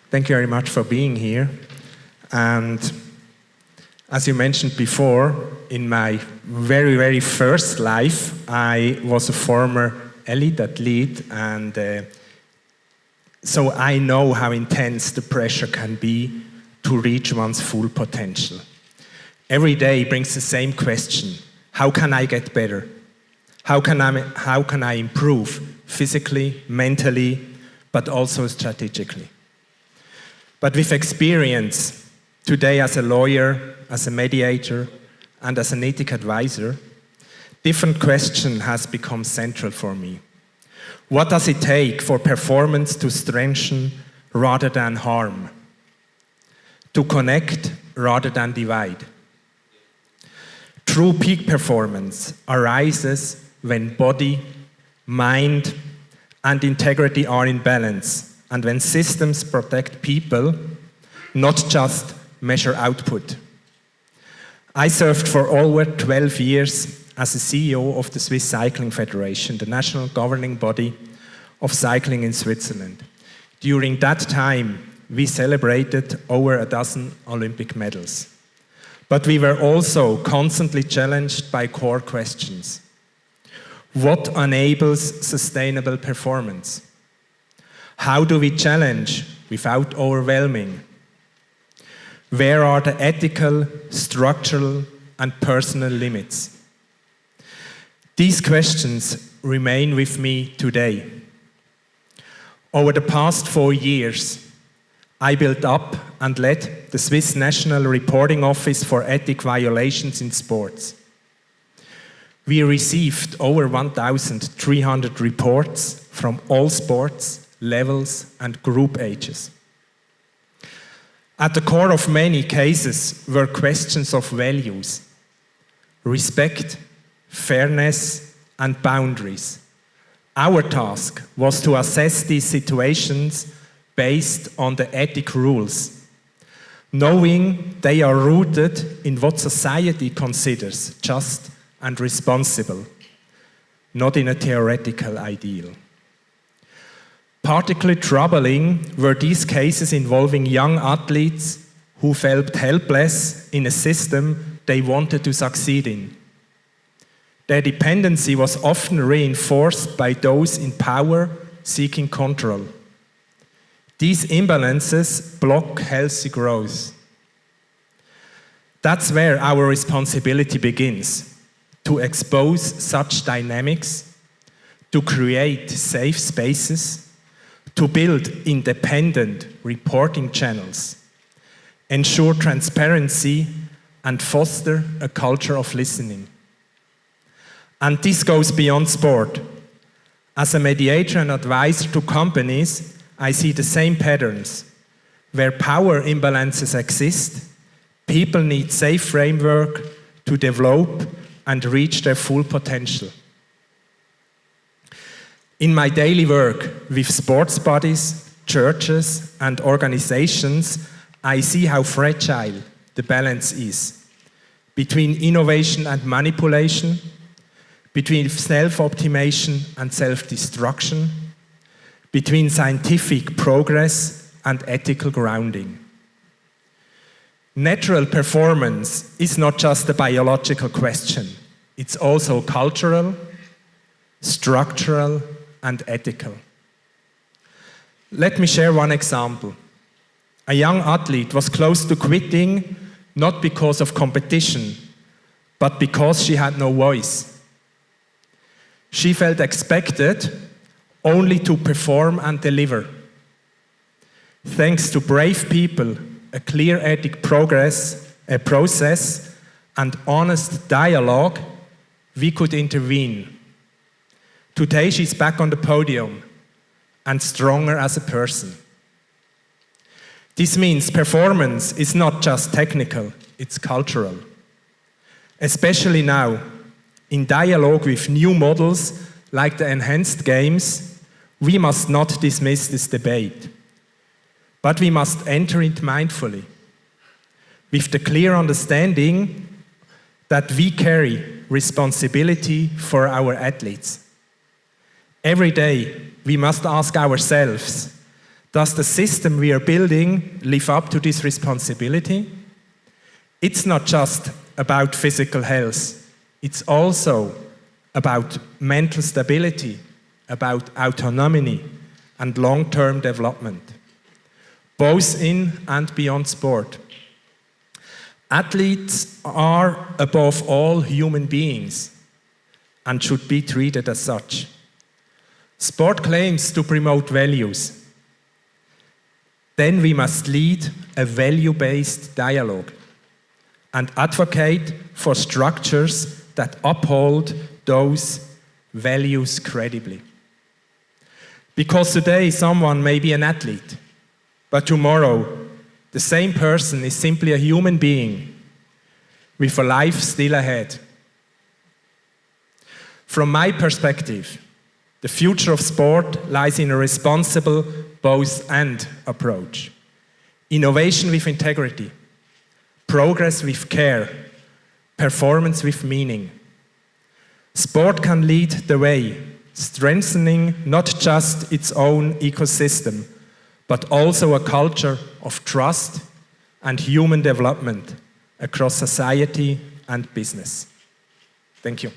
Thank you very much for being here. And as you mentioned before, in my very first life, I was a former elite athlete, and so I know how intense the pressure can be to reach one's full potential. Every day brings the same question: how can I get better? How can I improve physically, mentally, but also strategically? But with experience, today as a lawyer, as a mediator, and as an ethic advisor, different question has become central for me. What does it take for performance to strengthen rather than harm? To connect rather than divide? True peak performance arises when body, mind, and integrity are in balance, and when systems protect people, not just measure output. I served for over 12 years as the CEO of the Swiss Cycling Federation, the national governing body of cycling in Switzerland. During that time, we celebrated over a dozen Olympic medals. But we were also constantly challenged by core questions. What enables sustainable performance? How do we challenge without overwhelming? Where are the ethical, structural, and personal limits? These questions remain with me today. Over the past 4 years, I built up and led the Swiss National Reporting Office for Ethic Violations in Sports. We received over 1,300 reports from all sports, levels, and group ages. At the core of many cases were questions of values, respect, fairness, and boundaries. Our task was to assess these situations based on the ethic rules, knowing they are rooted in what society considers just and responsible, not in a theoretical ideal. Particularly troubling were these cases involving young athletes who felt helpless in a system they wanted to succeed in. Their dependency was often reinforced by those in power seeking control. These imbalances block healthy growth. That's where our responsibility begins, to expose such dynamics, to create safe spaces, to build independent reporting channels, ensure transparency, and foster a culture of listening. And this goes beyond sport. As a mediator and advisor to companies, I see the same patterns. Where power imbalances exist, people need safe framework to develop and reach their full potential. In my daily work with sports bodies, churches, and organizations, I see how fragile the balance is between innovation and manipulation, between self-optimization and self-destruction, between scientific progress and ethical grounding. Natural performance is not just a biological question. It's also cultural, structural, and ethical. Let me share one example. A young athlete was close to quitting, not because of competition, but because she had no voice. She felt expected only to perform and deliver. Thanks to brave people, a clear ethic process, and honest dialogue, we could intervene. Today she's back on the podium and stronger as a person. This means performance is not just technical, it's cultural. Especially now, in dialogue with new models like the enhanced games, we must not dismiss this debate. But we must enter it mindfully, with the clear understanding that we carry responsibility for our athletes. Every day, we must ask ourselves, Does the system we are building live up to this responsibility? It's not just about physical health. It's also about mental stability, about autonomy and long-term development, both in and beyond sport. Athletes are, above all, human beings and should be treated as such. Sport claims to promote values. Then we must lead a value-based dialogue and advocate for structures that uphold those values credibly. Because today someone may be an athlete, but tomorrow the same person is simply a human being with a life still ahead. From my perspective, the future of sport lies in a responsible both-and approach. Innovation with integrity, progress with care, performance with meaning. Sport can lead the way, strengthening not just its own ecosystem, but also a culture of trust and human development across society and business. Thank you.